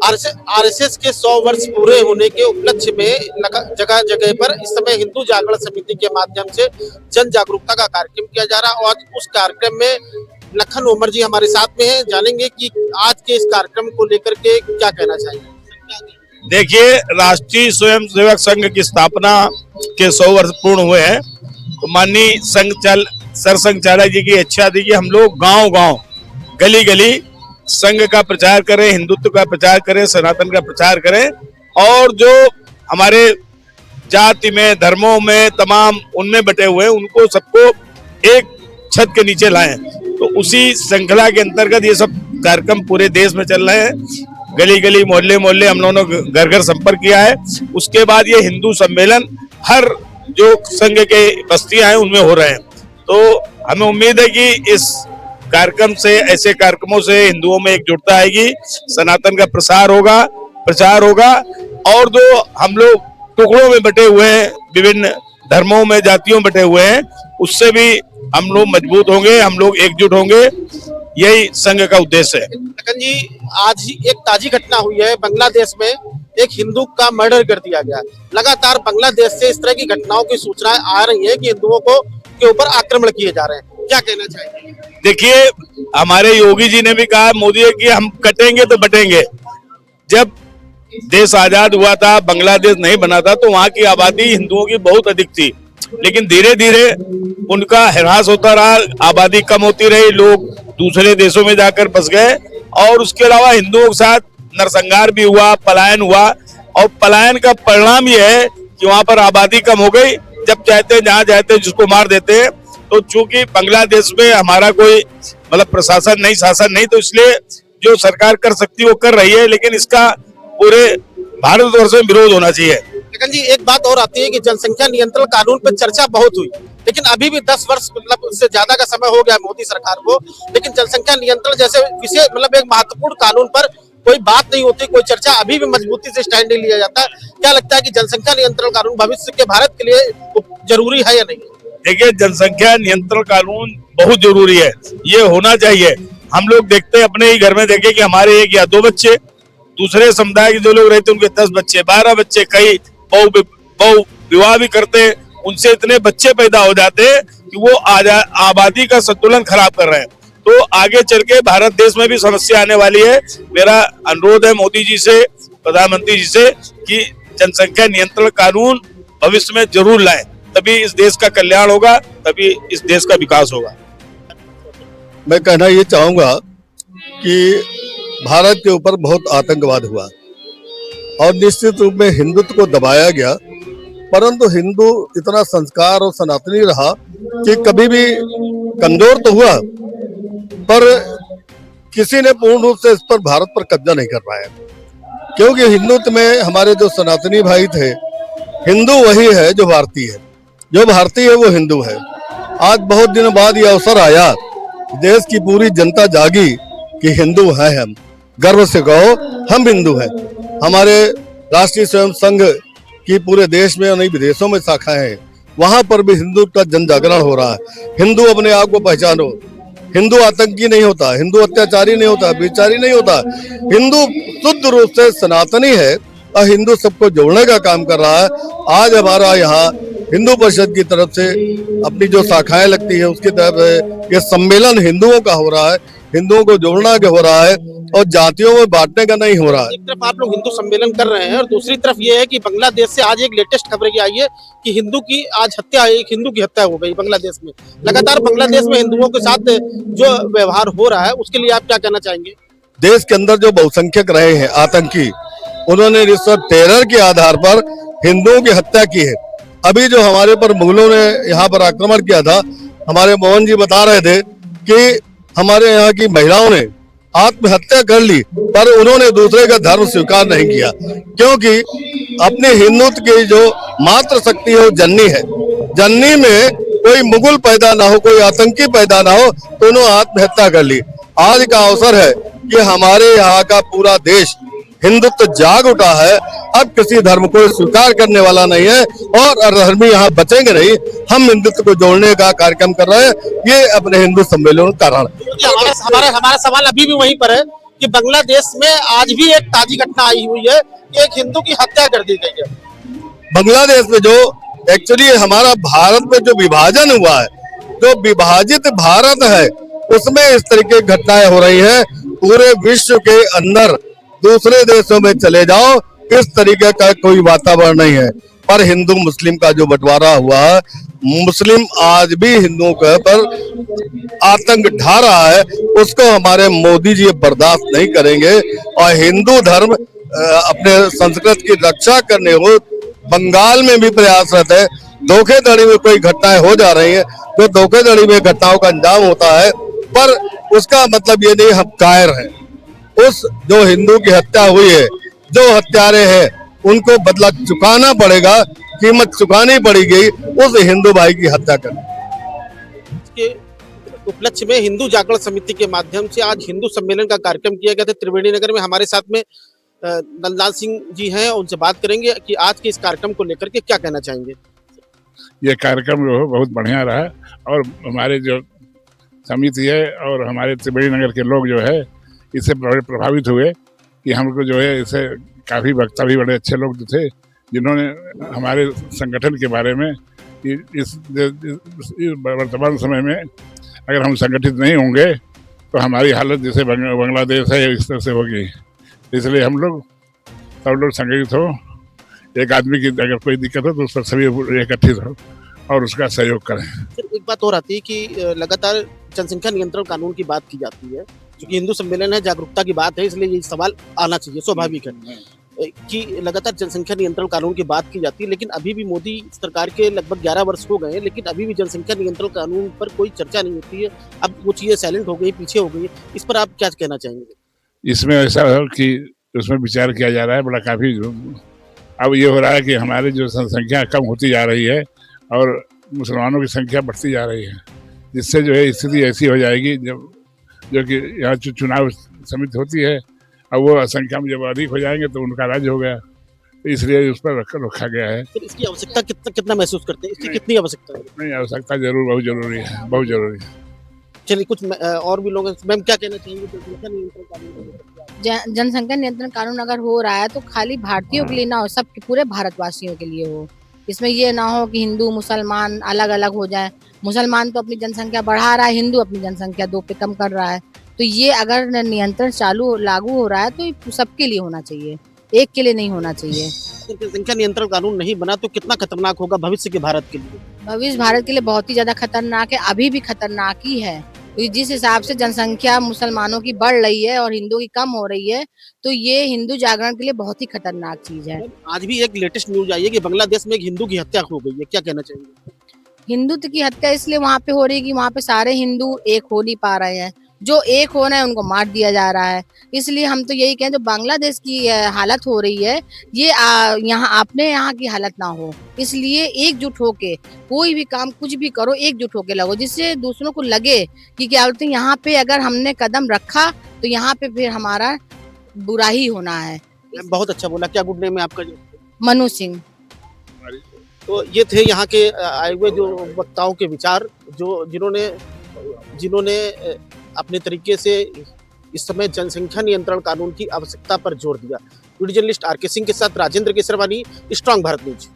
RSS के 100 वर्ष पूरे होने के उपलक्ष्य में जगह जगह पर इस समय हिंदू जागरण समिति के माध्यम से जन जागरूकता का कार्यक्रम किया जा रहा है और उस कार्यक्रम में लखन उमर जी हमारे साथ में हैं। जानेंगे कि आज के इस कार्यक्रम को लेकर के क्या कहना चाहिए। देखिए, राष्ट्रीय स्वयंसेवक संघ की स्थापना के 100 वर्ष पूर्ण हुए हैं। तो माननीय सरसंघचालक जी की इच्छा थी कि हम लोग गांव-गांव, गली-गली संघ का प्रचार करें, हिंदुत्व का प्रचार करें, सनातन का प्रचार करें और जो हमारे जाति में, धर्मों में तमाम उनमें बटे हुए उनको सबको एक छत के नीचे लाएं। तो उसी श्रृंखला के अंतर्गत ये सब कार्यक्रम पूरे देश में चल रहे हैं। गली गली, मोहल्ले मोहल्ले हम लोगों ने घर घर संपर्क किया है। उसके बाद ये हिंदू सम्मेलन हर जो संघ के बस्तियां हैं उनमें हो रहे हैं। तो हमें उम्मीद है कि इस कार्यक्रम से, ऐसे कार्यक्रमों से हिंदुओं में एकजुटता आएगी, सनातन का प्रचार होगा और जो हम लोग टुकड़ों में बटे हुए हैं, विभिन्न धर्मों में, जातियों में बटे हुए हैं, उससे भी हम लोग मजबूत होंगे, हम लोग एकजुट होंगे। यही संघ का उद्देश्य है। लखन जी, आज ही एक ताजी घटना हुई है। बांग्लादेश में एक हिंदू का मर्डर कर दिया गया। लगातार बांग्लादेश से इस तरह की घटनाओं की सूचनाएं आ रही है कि हिंदुओं के ऊपर आक्रमण किए जा रहे हैं। क्या कहना चाहिए? देखिए, हमारे योगी जी ने भी कहा, मोदी, कि हम कटेंगे तो बटेंगे। जब देश आजाद हुआ था, बांग्लादेश नहीं बना था, तो वहां की आबादी हिंदुओं की बहुत अधिक थी, लेकिन धीरे धीरे उनका ह्रास होता रहा, आबादी कम होती रही, लोग दूसरे देशों में जाकर बस गए और उसके अलावा हिंदुओं के साथ नरसंहार भी हुआ, पलायन हुआ। और पलायन का परिणाम यह है कि वहां पर आबादी कम हो गई। जब चाहते जहां चाहते जिसको मार देते हैं। तो चूंकि बांग्लादेश में हमारा कोई मतलब प्रशासन नहीं, शासन नहीं, तो इसलिए जो सरकार कर सकती है वो कर रही है, लेकिन इसका पूरे भारतवर्ष में विरोध होना चाहिए। लेकिन जी, एक बात और आती है कि जनसंख्या नियंत्रण कानून पर चर्चा बहुत हुई, लेकिन अभी भी 10 वर्ष मतलब उससे ज्यादा का समय हो गया मोदी सरकार को, लेकिन जनसंख्या नियंत्रण जैसे विषय मतलब एक महत्वपूर्ण कानून पर कोई बात नहीं होती, कोई चर्चा अभी भी मजबूती से स्टैंड नहीं लिया जाता। क्या लगता है कि जनसंख्या नियंत्रण कानून भविष्य के भारत के लिए जरूरी है या नहीं? देखिए, जनसंख्या नियंत्रण कानून बहुत जरूरी है, ये होना चाहिए। हम लोग देखते हैं अपने ही घर में, देखे कि हमारे 1 या 2 बच्चे, दूसरे समुदाय के जो लोग रहते हैं उनके 10 बच्चे, 12 बच्चे, कई बहु विवाह भी करते हैं, उनसे इतने बच्चे पैदा हो जाते हैं कि वो आबादी का संतुलन खराब कर रहे हैं। तो आगे चल के भारत देश में भी समस्या आने वाली है। मेरा अनुरोध है मोदी जी से, प्रधानमंत्री जी से, कि जनसंख्या नियंत्रण कानून भविष्य में जरूर लाएं, तभी इस देश का कल्याण होगा, तभी इस देश का विकास होगा। मैं कहना ये चाहूंगा कि भारत के ऊपर बहुत आतंकवाद हुआ और निश्चित रूप में हिंदुत्व को दबाया गया, परंतु हिंदू इतना संस्कार और सनातनी रहा कि कभी भी कमजोर तो हुआ, पर किसी ने पूर्ण रूप से इस पर भारत पर कब्जा नहीं कर पाया। क्योंकि हिंदुत्व में हमारे जो सनातनी भाई थे, हिंदू वही है जो भारतीय है, जो भारतीय है वो हिंदू है। आज बहुत दिनों बाद ये अवसर आया, देश की पूरी जनता जागी कि हिंदू हैं हम, गर्व से कहो हम हिंदू हैं। हमारे राष्ट्रीय स्वयं संघ की पूरे देश में और नई विदेशों में शाखाएं हैं, वहां पर भी हिंदू का जन जागरण हो रहा है। हिंदू अपने आप को पहचानो, हिंदू आतंकी नहीं होता, हिंदू अत्याचारी नहीं होता, विचारी नहीं होता। हिंदू शुद्ध रूप से सनातनी है और हिंदू सबको जोड़ने का काम कर रहा है। आज हमारा यहाँ हिंदू परिषद की तरफ से अपनी जो शाखाएं लगती है उसकी तरफ ये सम्मेलन हिंदुओं का हो रहा है, हिंदुओं को जोड़ना का हो रहा है और जातियों में बांटने का नहीं हो रहा है। एक तरफ आप लोग हिंदू सम्मेलन कर रहे हैं और दूसरी तरफ ये है कि बांग्लादेश से आज एक लेटेस्ट खबर की आई है कि हिंदू की आज हत्या, एक हिंदू की हत्या हो गई बांग्लादेश में। लगातार बांग्लादेश में हिंदुओं के साथ जो व्यवहार हो रहा है उसके लिए आप क्या कहना चाहेंगे? देश के अंदर जो बहुसंख्यक रहे हैं आतंकी, उन्होंने टेरर के आधार पर हिंदुओं की हत्या की है। अभी जो हमारे पर मुगलों ने यहाँ पर आक्रमण किया था, हमारे मोहन जी बता रहे थे कि हमारे यहाँ की महिलाओं ने आत्महत्या कर ली, पर उन्होंने दूसरे का धर्म स्वीकार नहीं किया, क्योंकि अपने हिंदुत्व की जो मात्र शक्ति है वो जननी है। जननी में कोई मुगल पैदा ना हो, कोई आतंकी पैदा ना हो, तो उन्होंने आत्महत्या कर ली। आज का अवसर है कि हमारे यहाँ का पूरा देश हिंदुत्व जाग उठा है, अब किसी धर्म को स्वीकार करने वाला नहीं है और अधर्मी यहाँ बचेंगे नहीं। हम हिंदुत्व को जोड़ने का कार्यक्रम कर रहे हैं, ये अपने हिंदू सम्मेलन का कारण। हमारा सवाल अभी भी वहीं पर है कि बांग्लादेश में आज भी एक ताजी घटना आई हुई है कि एक हिंदू की हत्या कर दी गई है। बांग्लादेश में जो एक्चुअली हमारा भारत में जो विभाजन हुआ है, जो विभाजित भारत है, उसमें इस तरीके की घटनाएं हो रही है। पूरे विश्व के अंदर दूसरे देशों में चले जाओ, इस तरीके का कोई वातावरण नहीं है। पर हिंदू मुस्लिम का जो बंटवारा हुआ है, मुस्लिम आज भी हिंदुओं के पर आतंक ढा रहा है, उसको हमारे मोदी जी बर्दाश्त नहीं करेंगे। और हिंदू धर्म अपने संस्कृति की रक्षा करने हो बंगाल में भी प्रयासरत है। धोखेधड़ी में कोई घटनाएं हो जा रही है, जो धोखेधड़ी में घटनाओं का अंजाम होता है, पर उसका मतलब ये नहीं हम कायर हैं। उस जो हिंदू की हत्या हुई है, जो हत्यारे हैं, उनको बदला चुकाना पड़ेगा, कीमत चुकानी पड़ेगी उस हिंदू भाई की हत्या करने के उपलक्ष्य में हिंदू जागरण समिति के माध्यम से आज हिंदू सम्मेलन का कार्यक्रम किया गया था त्रिवेणी नगर में। हमारे साथ में नंदलाल सिंह जी हैं, उनसे बात करेंगे कि आज के इस कार्यक्रम को लेकर के क्या कहना चाहेंगे। ये कार्यक्रम जो है बहुत बढ़िया रहा और हमारे जो समिति है और हमारे त्रिवेणी नगर के लोग जो है इससे बड़े प्रभावित हुए कि हमको जो है इससे काफ़ी वक्ता भी बड़े अच्छे लोग थे, जिन्होंने हमारे संगठन के बारे में इस वर्तमान समय में अगर हम संगठित नहीं होंगे तो हमारी हालत जैसे बांग्लादेश है इस तरह से होगी। इसलिए हम लोग सब लोग संगठित हो, एक आदमी की अगर कोई दिक्कत हो तो उस पर सभी एकत्रित हो और उसका सहयोग करें। एक बात और आती है कि लगातार जनसंख्या नियंत्रण कानून की बात की जाती है, क्योंकि हिंदू सम्मेलन है, जागरूकता की बात है, इसलिए ये सवाल आना चाहिए, स्वाभाविक है कि लगातार जनसंख्या नियंत्रण कानून की बात की जाती है। लेकिन अभी भी मोदी सरकार के लगभग 11 वर्ष हो गए हैं, लेकिन अभी भी जनसंख्या नियंत्रण कानून पर कोई चर्चा नहीं होती है। अब वो चीजें साइलेंट हो गई, पीछे हो गई। इस पर आप क्या कहना चाहेंगे? इसमें ऐसा है कि उसमें विचार किया जा रहा है, बड़ा काफ़ी अब ये हो रहा है कि हमारी जो संख्या कम होती जा रही है और मुसलमानों की संख्या बढ़ती जा रही है, जिससे जो है स्थिति ऐसी हो जाएगी जो कि यहाँ जो चुनाव समिति होती है, अब वो संख्या में जब अधिक हो जाएंगे तो उनका राज्य हो गया, तो इसलिए उस पर रखा गया है। फिर इसकी आवश्यकता कितना महसूस करते हैं? इसकी कितनी आवश्यकता है? नहीं, आवश्यकता जरूर बहुत जरूरी है, बहुत जरूरी है। चलिए कुछ और भी लोग, मैम क्या कहना चाहेंगे जनसंख्या नियंत्रण कानून? जनसंख्या नियंत्रण कानून अगर हो रहा है तो खाली भारतीयों के लिए ना हो, सब पूरे भारतवासियों के लिए हो। इसमें ये ना हो कि हिंदू मुसलमान अलग अलग हो जाए। मुसलमान तो अपनी जनसंख्या बढ़ा रहा है, हिंदू अपनी जनसंख्या 2 पे कम कर रहा है। तो ये अगर नियंत्रण लागू हो रहा है तो ये सबके लिए होना चाहिए, एक के लिए नहीं होना चाहिए। अगर जनसंख्या नियंत्रण कानून नहीं बना तो कितना खतरनाक होगा भविष्य के भारत के लिए? भविष्य भारत के लिए बहुत ही ज्यादा खतरनाक है, अभी भी खतरनाक ही है। तो जिस हिसाब से जनसंख्या मुसलमानों की बढ़ रही है और हिंदुओं की कम हो रही है, तो ये हिंदू जागरण के लिए बहुत ही खतरनाक चीज है। आज भी एक लेटेस्ट न्यूज आई है कि बांग्लादेश में एक हिंदू की हत्या हो गई है, क्या कहना चाहिए? हिंदुत्व की हत्या इसलिए वहाँ पे हो रही है कि वहाँ पे सारे हिंदू एक हो नहीं पा रहे हैं, जो एक हो रहे हैं उनको मार दिया जा रहा है। इसलिए हम तो यही कहें, जो बांग्लादेश की हालत हो रही है ये यहाँ अपने यहाँ की हालत ना हो, इसलिए एकजुट होके कोई भी काम कुछ भी करो, एकजुट होके लगो, जिससे दूसरों को लगे कि क्या बोलते हैं, यहाँ पे अगर हमने कदम रखा तो यहाँ पे फिर हमारा बुरा ही होना है। बहुत अच्छा बोला। क्या गुड नेम है आपका? मनु सिंह। तो ये थे यहाँ के आए हुए जो वक्ताओं के विचार, जो जिन्होंने अपने तरीके से इस समय जनसंख्या नियंत्रण कानून की आवश्यकता पर जोर दिया। वीडियो जर्नलिस्ट आर के सिंह के साथ राजेंद्र केसरवानी, स्ट्रांग भारत न्यूज।